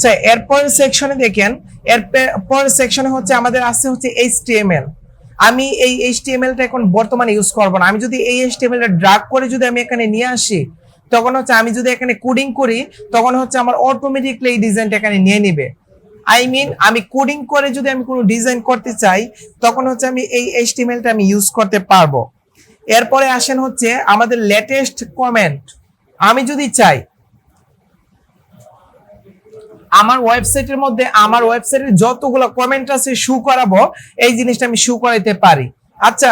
আচ্ছা, এরপর সেকশনে দেখেন, এরপর সেকশনে হচ্ছে আমাদের আছে হচ্ছে HTML। আমি এই HTML টা এখন বর্তমানে ইউজ করব না। আমি যদি এই HTML টা ড্রাগ করে যদি আমি এখানে নিয়ে আসি, তখন হচ্ছে আমি যদি এখানে কোডিং করি, তখন হচ্ছে আমার অটোমেটিকলি এই ডিজাইনটা এখানে নিয়ে নিবে। আমি কোডিং করে যদি আমি কোনো ডিজাইন করতে চাই, তখন হচ্ছে আমি এই HTML টা আমি ইউজ করতে পারবো। এরপরে আসেন হচ্ছে আমাদের লেটেস্ট কমেন্ট। আমি যদি চাই আমার ওয়েবসাইটের যতগুলো কমেন্ট আছে শু করাবো, এই জিনিসটা আমি শু করাইতে পারি। আচ্ছা,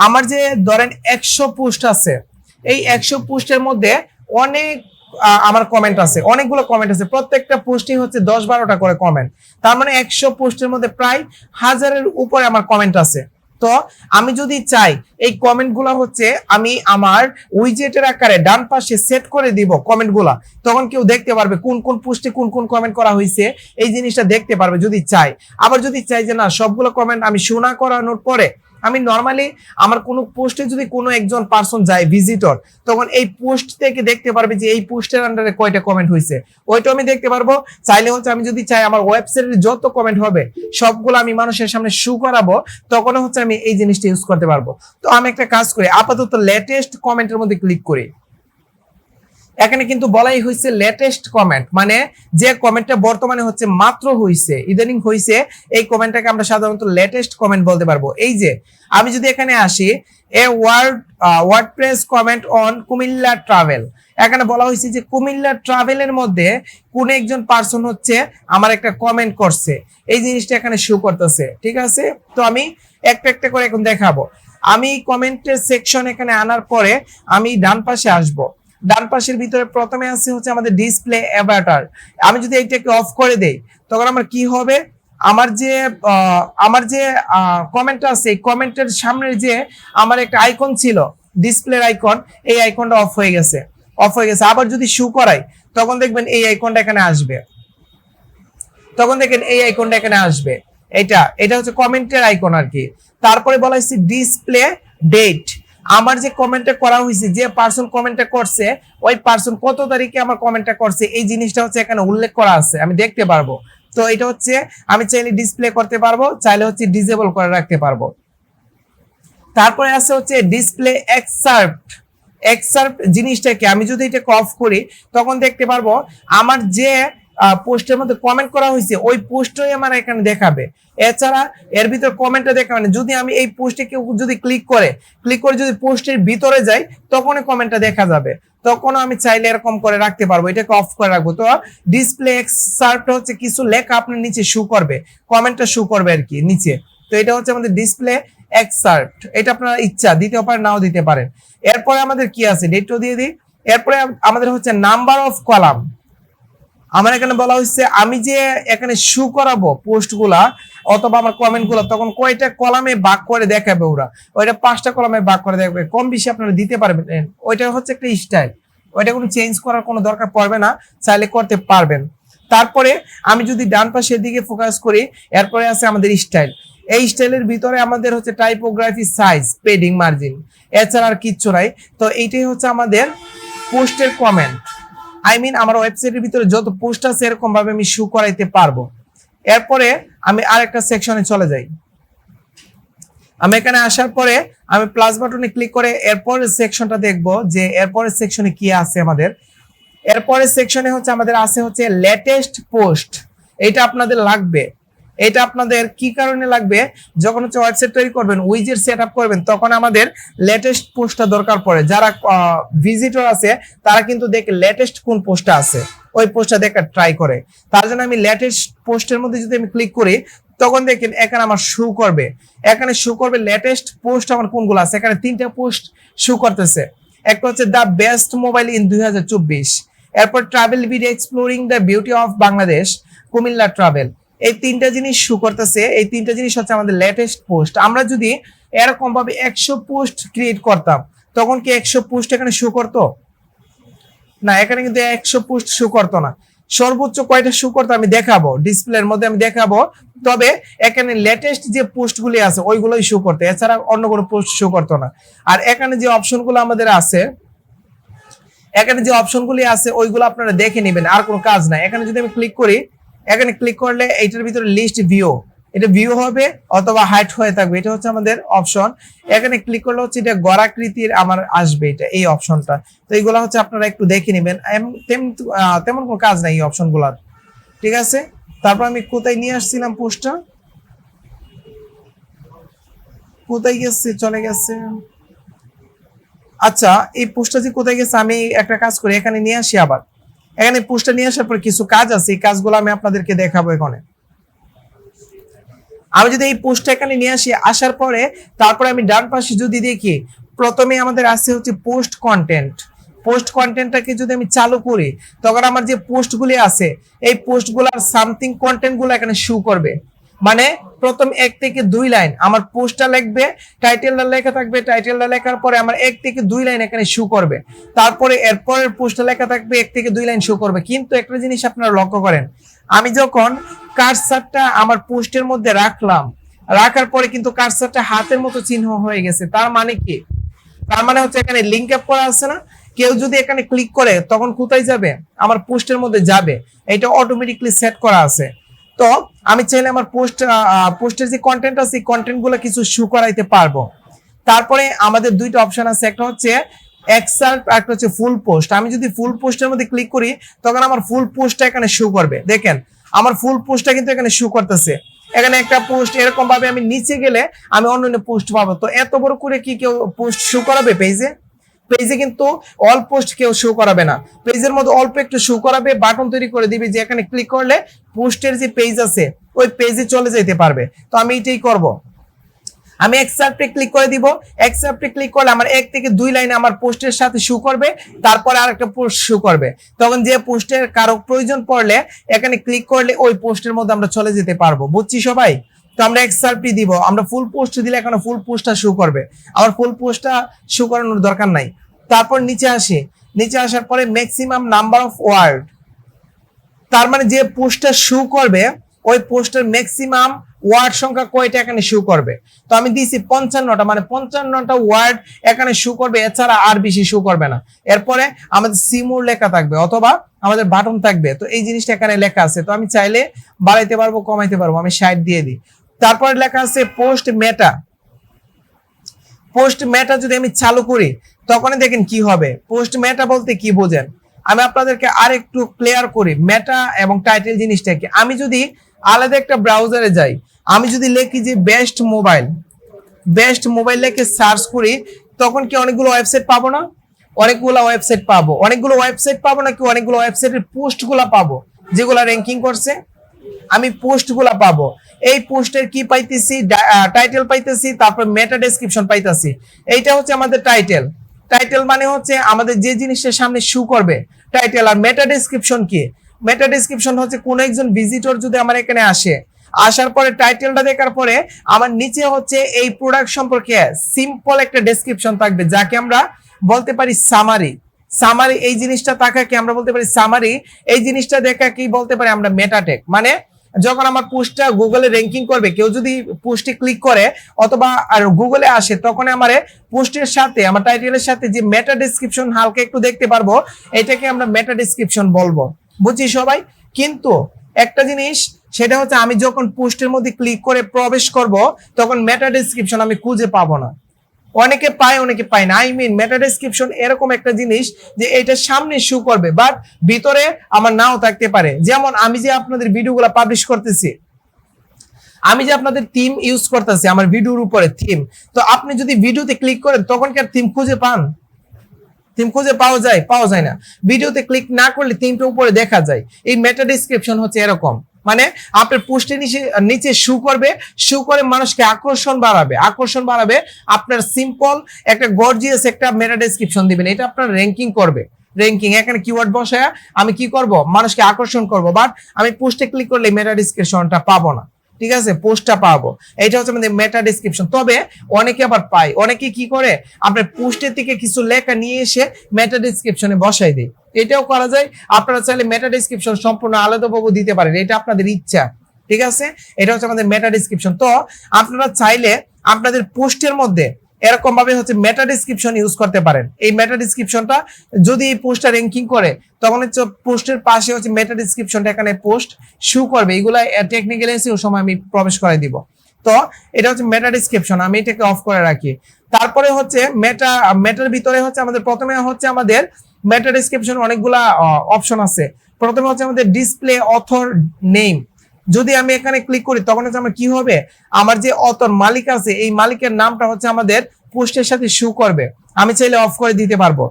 আমার যে ধরেন 100 পোস্ট আছে, এই 100 পোস্টের মধ্যে অনেক আমার কমেন্ট আছে, অনেকগুলো কমেন্ট আছে, প্রত্যেকটা পোস্টে হচ্ছে 10-12টা করে কমেন্ট। তার মানে 100 পোস্টের মধ্যে প্রায় 1000-এর উপরে আমার কমেন্ট আছে। তো আমি যদি চাই এই কমেন্টগুলো হচ্ছে আমি আমার উইজেটের আকারে ডান পাশে সেট করে দিব কমেন্টগুলা, তখন কেউ দেখতে পারবে কোন কোন পোস্টে কোন কোন কমেন্ট করা হয়েছে, এই জিনিসটা দেখতে পারবে যদি চাই। আবার যদি চাই যে না, সবগুলো কমেন্ট আমি শো না করানোর পরে আমি নর্মালি আমার কোনো পোস্টে যদি কোনো একজন পার্সন যায় ভিজিটর, তখন এই পোস্ট থেকে দেখতে পারবে যে এই পোস্টের আন্ডারে কয়টা কমেন্ট হয়েছে, ওইটা আমি দেখতে পারবো। চাইলে হচ্ছে আমি যদি চাই আমার ওয়েবসাইটে যত কমেন্ট হবে সবগুলো আমি মানুষের সামনে শো করাবো, তখন হচ্ছে আমি এই জিনিসটা ইউজ করতে পারবো। তো আমি একটা কাজ করি, আপাতত লেটেস্ট কমেন্টের মধ্যে ক্লিক করি। এখানে কিন্তু বলাই হয়েছে লেটেস্ট কমেন্ট, মানে যে কমেন্টটা বর্তমানে হচ্ছে মাত্র হয়েছে, ইদানিং হয়েছে, এই কমেন্টটাকে আমরা সাধারণত লেটেস্ট কমেন্ট বলতে পারবো। এই যে আমি যদি এখানে আসি, WordPress comment on Comilla travel, এখানে বলা হয়েছে যে কুমিল্লা ট্রাভেলের মধ্যে কোন একজন পার্সন হচ্ছে আমার একটা কমেন্ট করছে, এই জিনিসটা এখানে শো করতেছে। ঠিক আছে, তো আমি একটা একটা করে এখন দেখাবো। আমি কমেন্টের সেকশন এখানে আনার পরে আমি ডান পাশে আসবো। ডান পাশের ভিতরে প্রথমে আছে হচ্ছে আমাদের ডিসপ্লে অ্যাভাটার। আমি যদি এইটাকে অফ করে দেই, তখন আমার কি হবে, আমার যে কমেন্ট আছে, এই কমেন্টের সামনে যে আমার একটা আইকন ছিল, ডিসপ্লের আইকন, এই আইকনটা অফ হয়ে গেছে। আবার যদি শো করাই, তখন দেখবেন এই আইকনটা এখানে আসবে। এটা হচ্ছে কমেন্টের আইকন আর কি। তারপরে বলা হয়েছে ডিসপ্লে ডেট। আমার যে কমেন্টটা করা হয়েছে, যে পার্সন কমেন্টটা করছে, ওই পার্সন কত তারিখে আমার কমেন্টটা করছে, এই জিনিসটা হচ্ছে এখানে উল্লেখ করা আছে, আমি দেখতে পারবো। তো এটা হচ্ছে আমি চাইলে ডিসপ্লে করতে পারবো, চাইলে হচ্ছে ডিসেবল করে রাখতে পারবো। তারপরে আছে হচ্ছে ডিসপ্লে এক্সার্প্ট জিনিসটাকে আমি যদি এটাকে অফ করি, তখন দেখতে পারবো আমার যে পোস্টের মধ্যে কমেন্ট করা হয়েছে ওই পোস্টই আমার এখানে দেখাবে। এছাড়া এর ভিতর কমেন্টটা দেখাবে না। যদি আমি এই পোস্টে কেউ যদি ক্লিক করে যদি পোস্টের ভিতরে যাই, তখন কমেন্টটা দেখা যাবে। তখন আমি চাইলে এরকম করে রাখতে পারবো, এটাকে অফ করে রাখবো। তো ডিসপ্লে এক্সার্প্ট হচ্ছে কিছু লেখা আপনার নিচে শো করবে, কমেন্টটা শো করবে আর কি নিচে। তো এটা হচ্ছে আমাদের ডিসপ্লে এক্সার্প্ট। এটা আপনারা ইচ্ছা দিতেও পারেন, নাও দিতে পারেন। এরপরে আমাদের কি আছে, ডেটও দিয়ে দিই। এরপরে আমাদের হচ্ছে নাম্বার অফ কলাম। আমার এখানে বলা হচ্ছে আমি যে এখানে শো করাবো পোস্টগুলা অথবা আমার কমেন্টগুলো, তখন কয়টা কলামে ভাগ করে দেখাবে ওরা, ওইটা 5টা কলামে ভাগ করে দেখাবে। কম বেশি আপনারা দিতে পারবেন, ওইটা হচ্ছে একটা স্টাইল, ওইটা কোনো চেঞ্জ করার কোনো দরকার পড়বে না, চাইলে করতে পারবেন। তারপরে আমি যদি ডান পাশের দিকে ফোকাস করি, এরপরে আছে আমাদের স্টাইল। এই স্টাইলের ভিতরে আমাদের হচ্ছে টাইপোগ্রাফি, সাইজ, পেডিং, মার্জিন, এছাড়া আর কিচ্ছু নাই। তো এইটাই হচ্ছে আমাদের পোস্টের কমেন্ট। আমার ওয়েবসাইটের ভিতরে যত পোস্ট আছে এরকম ভাবে আমি শো করাইতে পারবো। এরপরে আমি আরেকটা সেকশনে চলে যাই। আমি এখানে আসার পরে আমি প্লাস বাটনে ক্লিক করে এরপরের সেকশনটা দেখবো যে এরপরের সেকশনে কি আছে আমাদের। এরপরের সেকশনে হচ্ছে আমাদের আছে হচ্ছে লেটেস্ট পোস্ট। এটা আপনাদের লাগবে। এটা আপনাদের কি কারণে লাগবে, যখন হচ্ছে ওয়েবসাইট তৈরি করবেন, উইজেট সেটআপ করবেন, তখন আমাদের লেটেস্ট পোস্টটা দরকার পড়ে। যারা ভিজিটর আছে তারা কিন্তু দেখে লেটেস্ট কোন পোস্টটা আছে, ওই পোস্টটা দেখা ট্রাই করে। তার জন্য আমি লেটেস্ট পোস্টের মধ্যে যদি আমি ক্লিক করি, তখন দেখেন এখানে আমার শো করবে, লেটেস্ট পোস্ট আমার কোনগুলো আছে। এখানে 3টা পোস্ট শো করতেছে। একটা হচ্ছে দ্য বেস্ট মোবাইল ইন 2024, এরপর travel video exploring the beauty of Bangladesh, Comilla travel. এই 3টা জিনিস শো করতেছে। এই 3টা জিনিস হচ্ছে আমাদের লেটেস্ট পোস্ট। আমরা যদি এরকম ভাবে 100 পোস্ট ক্রিয়েট করতাম, তখন কি 100 পোস্ট এখানে শো করতো না? এখানে কিন্তু 100 পোস্ট শো করতো না। সর্বোচ্চ কয়টা শো করতো আমি দেখাবো, ডিসপ্লের মধ্যে আমি দেখাবো। তবে এখানে লেটেস্ট যে পোস্টগুলি আছে ওইগুলোই শো করতো, এছাড়া অন্য কোনো পোস্ট শো করতো না। আর এখানে যে অপশনগুলো আমাদের আছে, ওইগুলো আপনারা দেখে নেবেন, আর কোনো কাজ নাই। এখানে যদি আমি ক্লিক করি, এখানে ক্লিক করলে এইটার ভিতরে লিস্ট ভিউ, এটা ভিউ হবে অথবা হাইট হয়ে থাকবে, এটা হচ্ছে আমাদের অপশন। এখানে ক্লিক করলে হচ্ছে এটা গড়াকৃতির আমার আসবে, এটা এই অপশনটা। তো এইগুলা হচ্ছে আপনারা একটু দেখে নেবেন, তেমন কোনো কাজ নাই এই অপশনগুলোর, ঠিক আছে। তারপর আমি কোথায় নিয়ে আসছিলাম পোস্টটা, কোথায় গেছে, চলে গেছে। আচ্ছা এই পোস্টটা যে কোথায় গেছে, আমি একটা কাজ করি, এখানে নিয়ে আসি আবার। এখানে পোস্টটা নিয়ে আসার পর কিছু কাজ আছে, এই কাজগুলো আমি আপনাদেরকে দেখাবো। এখানে আমি যদি এই পোস্টটা এখানে নিয়ে আসি, আসার পরে তারপরে আমি ডান পাশে যদি দেখি, প্রথমে আমাদের আসছে হচ্ছে পোস্ট কন্টেন্ট। পোস্ট কন্টেন্টটাকে যদি আমি চালু করি, তখন আমার যে পোস্টগুলি আছে এই পোস্টগুলোর সামথিং কন্টেন্টগুলো এখানে শো করবে। মানে প্রথম 1 থেকে 2 লাইন আমার পোস্টটা লিখবে, টাইটেলটা লেখা থাকবে, টাইটেলটা লেখার পরে আমার 1 থেকে 2 লাইন এখানে শো করবে। তারপরে এরপরের পোস্টটা লেখা থাকবে, 1 থেকে 2 লাইন শো করবে। কিন্তু একটা জিনিস আপনারা লক্ষ্য করেন, আমি যখন কার্সারটা আমার পোস্টের মধ্যে রাখলাম, রাখার পরে কিন্তু কার্সারটা হাতের মতো চিহ্ন হয়ে গেছে। তার মানে কি? তার মানে হচ্ছে এখানে লিংক আপ করা আছে না, কেউ যদি এখানে ক্লিক করে তখন কোথায় যাবে, আমার পোস্টের মধ্যে যাবে। এটা অটোমেটিকলি সেট করা আছে। তো আমি চাইলে আমার পোস্টের যে কন্টেন্ট আছে এই কন্টেন্ট গুলো কিছু শো করাইতে পারবো। তারপরে আমাদের দুইটা অপশন আছে, একটা হচ্ছে এক্সার্ট, একটা হচ্ছে ফুল পোস্ট। আমি যদি ফুল পোস্টের মধ্যে ক্লিক করি তখন আমার ফুল পোস্টটা এখানে শো করবে। দেখেন আমার ফুল পোস্টটা কিন্তু এখানে শো করতেছে। এখানে একটা পোস্ট এরকম ভাবে আমি নিচে গেলে আমি অন্যান্য পোস্ট পাবো। তো এত বড় করে কি কেউ পোস্ট শো করাবে পেজে? পেজে কিন্তু অল পোস্ট কেউ শো করাবে না। পেজের মধ্যে অল্প একটু শো করাবে, বাটন তৈরি করে দিবে যে এখানে ক্লিক করলে পোস্টের যে পেজ আছে ওই পেজে চলে যেতে পারবে। তো আমি এটাই করব। আমি অ্যাকসেপ্টে ক্লিক করে দিব। অ্যাকসেপ্টে ক্লিক করলে আমার 1 থেকে 2 লাইন আমার পোস্টের সাথে শো করবে, তারপরে আরেকটা পোস্ট শো করবে। তখন যে পোস্টের কারো প্রয়োজন পড়লে এখানে ক্লিক করলে ওই পোস্টের মধ্যে আমরা চলে যেতে পারবো। বুঝছি সবাই? তো আমরা অ্যাকসেপ্টই দিব। আমরা ফুল পোস্ট দিলে এখন ফুল পোস্টটা শো করবে, আমার ফুল পোস্টটা শো করানোর দরকার নাই। তারপর নিচে আসি, নিচে আসার পরে ম্যাক্সিমাম নাম্বার অফ ওয়ার্ড, তার মানে যে পোস্টটা শো করবে ওই পোস্টের ম্যাক্সিমাম ওয়ার্ড সংখ্যা কয়টা এখানে শো করবে। তো আমি দিয়েছি 55টা, মানে 55টা ওয়ার্ড এখানে শো করবে, এছাড়া আর বেশি শো করবে না। এরপরে আমাদের সিমোর লেখা থাকবে অথবা আমাদের বাটন থাকবে। তো এই জিনিসটা এখানে লেখা আছে, তো আমি চাইলে বাড়াইতে পারবো, কমাইতে পারবো। আমি 60 দিয়ে দিই। তারপরে লেখা আছে পোস্ট মেটা। পোস্ট মেটা যদি আমি চালু করি তখন দেখেন কি হবে। পোস্ট মেটা বলতে কি বোঝেন, আমি আপনাদেরকে আর একটু ক্লিয়ার করি। মেটা এবং টাইটেল জিনিসটা কি। আমি যদি আলাদা একটা ব্রাউজারে যাই, আমি যদি লিখি যে বেস্ট মোবাইল লিখে সার্চ করি, তখন কি অনেকগুলো ওয়েবসাইট পাবো না? অনেকগুলো ওয়েবসাইট পাবো। অনেকগুলো ওয়েবসাইট পাবো নাকি অনেকগুলো ওয়েবসাইটের পোস্টগুলো পাবো যেগুলো র্যাঙ্কিং করছে। আমি পোস্টগুলা পাবো। এই পোস্টের কি পাইতেছি, টাইটেল পাইতেছি, তারপর মেটা ডেসক্রিপশন পাইতেছি। এইটা হচ্ছে আমাদের টাইটেল। টাইটেল মানে হচ্ছে আমাদের যে জিনিসটা সামনে শো করবে টাইটেল। আর মেটা ডেসক্রিপশন কি? মেটা ডেসক্রিপশন হচ্ছে কোন একজন ভিজিটর যদি আমার এখানে আসে, আসার পরে টাইটেলটা দেখার পরে আমার নিচে হচ্ছে এই প্রোডাক্ট সম্পর্কে সিম্পল একটা ডেসক্রিপশন থাকবে, যাকে আমরা বলতে পারি সামারি। সামারি এই জিনিসটা তাকাকে আমরা বলতে পারি সামারি। এই জিনিসটা দেখা কি বলতে পারি আমরা মেটাটেক। মানে যখন আমার পোস্টটা গুগলে র্যাঙ্কিং করবে, কেউ যদি পোস্টে ক্লিক করে অথবা আর গুগলে আসে, তখন আমার পোস্টের সাথে আমার টাইটেলের সাথে যে মেটা ডেসক্রিপশন হালকা একটু দেখতে পারবো, এটাকে আমরা মেটা ডেসক্রিপশন বলবো। বুঝছি সবাই? কিন্তু একটা জিনিস, সেটা হচ্ছে আমি যখন পোস্টের মধ্যে ক্লিক করে প্রবেশ করব তখন মেটা ডেসক্রিপশন আমি খুঁজে পাবো না। অনেকে পায়, অনেকে পায় না। মেটা ডেসক্রিপশন এরকম একটা জিনিস যে এটা সামনে শো করবে, বাট ভিতরে আমার নাও থাকতে পারে। যেমন আমি যে আপনাদের ভিডিওগুলো পাবলিশ করতেছি, আমি যে আপনাদের থিম ইউজ করতেছি আমার ভিডিওর উপরে থিম, তো আপনি যদি ভিডিওতে ক্লিক করেন তখন কি আর থিম খুঁজে পান? থিম খুঁজে পাওয়া যায় না। ভিডিওতে ক্লিক না করলে থিমটা উপরে দেখা যায়। এই মেটা ডেসক্রিপশন হচ্ছে এরকম, মানে আপনার পোস্টের নিচে শো করবে, শো করে মানুষকে আকর্ষণ বাড়াবে। আপনার সিম্পল একটা গর্জিয়াস একটা মেটা ডেসক্রিপশন দিবেন, এটা আপনার র্যাঙ্কিং করবে। এখানে কিওয়ার্ড বসায় আমি কি করব, মানুষকে আকর্ষণ করব। বাট আমি পোস্টে ক্লিক করলে মেটা ডেসক্রিপশনটা পাবো না, ঠিক আছে, পোস্টটা পাবো। এটা হচ্ছে আমাদের মেটা ডেসক্রিপশন। তবে অনেকে আবার পায়, অনেকে কি করে আপনার পোস্টের থেকে কিছু লেখা নিয়ে এসে মেটা ডেসক্রিপশনে বসাই দেয়। এটাও করা যায়। আপনারা চাইলে মেটা ডেসক্রিপশন সম্পূর্ণ আলাদাভাবে দিতে পারেন, এটা আপনাদের ইচ্ছা, ঠিক আছে। এটা হচ্ছে আমাদের মেটা ডেসক্রিপশন। তো আপনারা চাইলে আপনাদের পোস্টের মধ্যে এরকম ভাবে হচ্ছে মেটা ডেসক্রিপশন ইউজ করতে পারেন। এই মেটা ডেসক্রিপশনটা যদি এই পোস্টটা র্যাঙ্কিং করে তখন হচ্ছে পোস্টের পাশে হচ্ছে মেটা ডেসক্রিপশনটা এখানে পোস্ট শো করবে। এগুলা টেকনিক্যাল এসিও সময় আমি প্রবেশ করে দিব। তো এটা হচ্ছে মেটা ডেসক্রিপশন, আমি এটাকে অফ করে রাখি। তারপরে হচ্ছে মেটার ভিতরে হচ্ছে আমাদের প্রথমে হচ্ছে আমাদের মেটা ডেসক্রিপশন অনেকগুলা অপশন আছে। প্রথমে হচ্ছে আমাদের ডিসপ্লে অথর নেম, যদি আমি এখানে ক্লিক করি তখন হচ্ছে আমার কি হবে, আমার যে অথর মালিক আছে এই মালিকের নামটা হচ্ছে আমাদের পোস্টের সাথে শো করবে। আমি চাইলে অফ করে দিতে পারবো।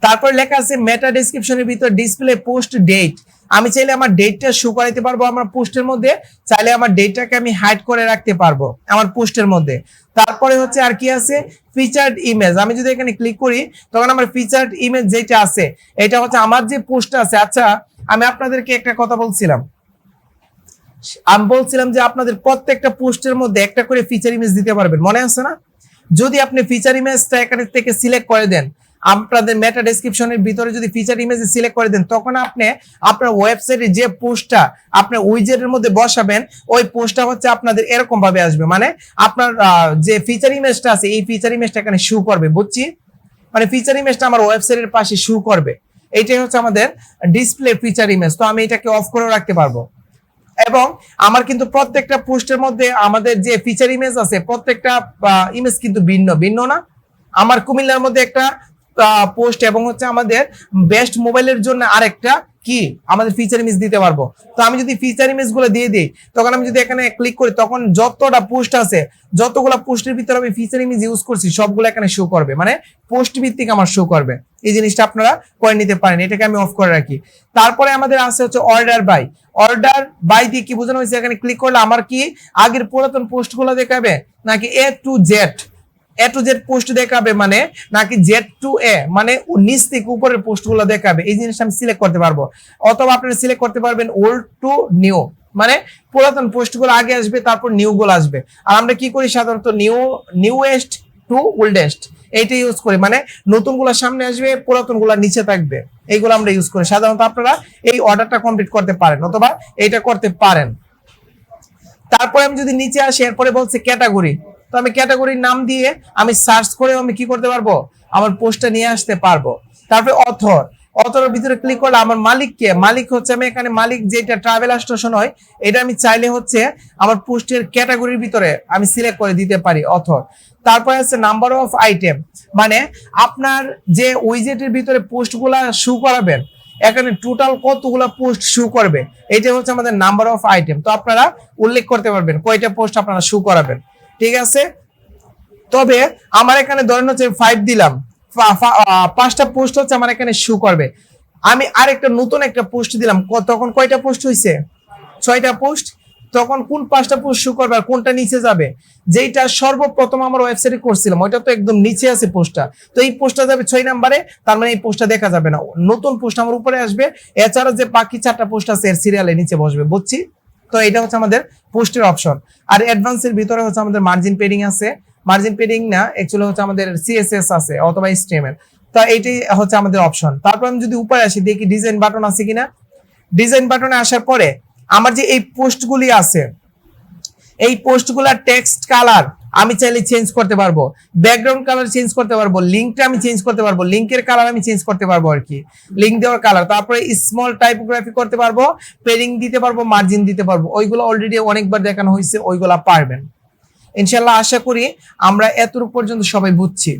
তারপর লেখা আছে মেটা ডেসক্রিপশনের ভিতর ডিসপ্লে পোস্ট ডেট, আমি চাইলে আমার ডেটটা শো করাইতে পারবো আমার পোস্টের মধ্যে, চাইলে আমার ডেটটাকে আমি হাইড করে রাখতে পারবো আমার পোস্টের মধ্যে। তারপরে হচ্ছে আর কি আছে ফিচার্ড ইমেজ, আমি যদি এখানে ক্লিক করি তখন আমার ফিচার্ড ইমেজ যেটা আছে এটা হচ্ছে আমার যে পোস্ট আছে। আচ্ছা আমি আপনাদেরকে একটা কথা বলছিলাম, আমি বলছিলাম যে আপনাদের প্রত্যেকটা পোস্টের মধ্যে একটা করে ফিচার ইমেজ দিতে পারবেন, মনে আছে না? যদি আপনি ফিচার ইমেজটা এখান থেকে সিলেক্ট করে দেন, আপনাদের মেটা ডেসক্রিপশনের ভিতরে যদি ফিচার ইমেজ সিলেক্ট করে দেন তখন আপনি আপনার ওয়েবসাইটে যে পোস্টটা আপনার উইজেটের মধ্যে বসাবেন ওই পোস্টটা হচ্ছে আপনাদের এরকম ভাবে আসবে, মানে আপনার যে ফিচার ইমেজটা আছে এই ফিচার ইমেজটা এখানে শো করবে, বুঝছি? মানে ফিচার ইমেজটা আমার ওয়েবসাইটের পাশে শো করবে। এইটাই হচ্ছে আমাদের ডিসপ্লে ফিচার ইমেজ। তো আমি এটাকে অফ করে রাখতে পারবো। এবং আমার কিন্তু প্রত্যেকটা পোস্টের মধ্যে আমাদের যে ফিচার ইমেজ আছে প্রত্যেকটা ইমেজ কিন্তু ভিন্ন ভিন্ন না। আমার কুমিল্লার মধ্যে একটা পোস্ট এবং হচ্ছে আমাদের বেস্ট মোবাইলের জন্য আরেকটা কি আমাদের ফিচার ইমেজ দিতে পারবো। তো আমি যদি ফিচার ইমেজ গুলো দিয়ে দিই তখন আমি যদি এখানে ক্লিক করি তখন যতটা পোস্ট আছে যতগুলো পোস্টের ভিতরে আমি ফিচার ইমেজ ইউজ করছি সবগুলো এখানে শো করবে, মানে পোস্ট ভিত্তিক আমার শো করবে। এই জিনিসটা আপনারা করে নিতে পারেন, এটাকে আমি অফ করে রাখি। তারপরে আমাদের আছে হচ্ছে অর্ডার বাই দিয়ে কি বোঝানো হয়েছে, এখানে ক্লিক করলে আমার কি আগের পুরাতন পোস্ট গুলো দেখাবে নাকি এ টু জেড পোস্ট দেখাবে, মানে নাকি জেড টু এ মানে নিচ থেকে উপরের পোস্ট গুলো দেখাবে, এই জিনিসটা আমি সিলেক্ট করতে পারবো। অথবা আপনারা সিলেক্ট করতে পারবেন ওল্ড টু নিউ, মানে পুরাতন পোস্ট গুলো আগে আসবে তারপর নিউ গুলো আসবে। আর আমরা কি করি সাধারণত নিউয়েস্ট টু ওল্ডেস্ট এইটা ইউজ করি, মানে নতুন গুলা সামনে আসবে পুরাতন গুলা নিচে থাকবে, এইগুলো আমরা ইউজ করি সাধারণত। আপনারা এই অর্ডারটা কমপ্লিট করতে পারেন অথবা এইটা করতে পারেন। তারপরে আমি যদি নিচে আসি এরপরে বলছে ক্যাটাগরি, তো আমি ক্যাটাগরির নাম দিয়ে আমি সার্চ করে আমি কি করতে পারবো, আমার পোস্টটা নিয়ে আসতে পারবো। তারপরে অথরের ভিতরে ক্লিক করলে আমার মালিক হচ্ছে আমি এখানে মালিক যেটা ট্রাভেল স্টেশন হয় এটা আমি চাইলে হচ্ছে আমার পোস্টের ক্যাটাগরির ভিতরে আমি সিলেক্ট করে দিতে পারি অথর। তারপরে আছে নাম্বার অফ আইটেম, মানে আপনার যে উইজেটের ভিতরে পোস্টগুলা শো করাবেন এখানে টোটাল কতগুলা পোস্ট শো করবে, এইটা হচ্ছে আমাদের নাম্বার অফ আইটেম। তো আপনারা উল্লেখ করতে পারবেন কয়টা পোস্ট আপনারা শো করাবেন, ঠিক আছে? তবে আমার এখানে ধরেন হচ্ছে 5 দিলাম, 5টা পোস্ট হচ্ছে আমার এখানে শো করবে। আমি আরেকটা নতুন একটা পোস্ট দিলাম, তখন কয়টা পোস্ট হয়েছে? 6টা পোস্ট। তখন কোন 5টা পোস্ট শো করবে আর কোনটা নিচে যাবে? যেটা সর্বপ্রথম আমার ওয়েবসাইটে করছিলাম ওইটা তো একদম নিচে আছে পোস্টটা, তো এই পোস্টটা যাবে 6 নম্বরে, তার মানে এই পোস্টটা দেখা যাবে না, নতুন পোস্ট আমার উপরে আসবে। এছাড়া যে বাকি 4টা পোস্ট আছে এর সিরিয়ালে নিচে বসবে, বুঝছি? তো এটা হচ্ছে আমাদের পোস্টের অপশন। আর অ্যাডভান্সের ভিতরে হচ্ছে আমাদের মার্জিন পেডিং আছে, মার্জিন পেডিং না অ্যাকচুয়ালি হচ্ছে আমাদের সিএসএস আছে অথবা এইচটিএমএল। তো এইটাই হচ্ছে আমাদের অপশন। তারপর আমি যদি উপরে আসি দেখি ডিজাইন বাটন আছে কিনা। ডিজাইন বাটনে আসার পরে আমার যে এই পোস্টগুলি আছে এই পোস্টগুলোর টেক্সট কালার আমি চাইলে চেঞ্জ করতে পারবো, ব্যাকগ্রাউন্ড কালার চেঞ্জ করতে পারবো, লিঙ্কটা আমি চেঞ্জ করতে পারবো, লিঙ্কের কালার আমি চেঞ্জ করতে পারবো আর কি, লিঙ্ক দেওয়ার কালার। তারপরে স্মল টাইপোগ্রাফি করতে পারবো, পেডিং দিতে পারবো, মার্জিন দিতে পারবো। ওইগুলো অলরেডি অনেকবার দেখানো হয়েছে, ওইগুলা পারবেন ইনশাল্লাহ। আশা করি আমরা এতটুকু পর্যন্ত সবাই বুঝছি।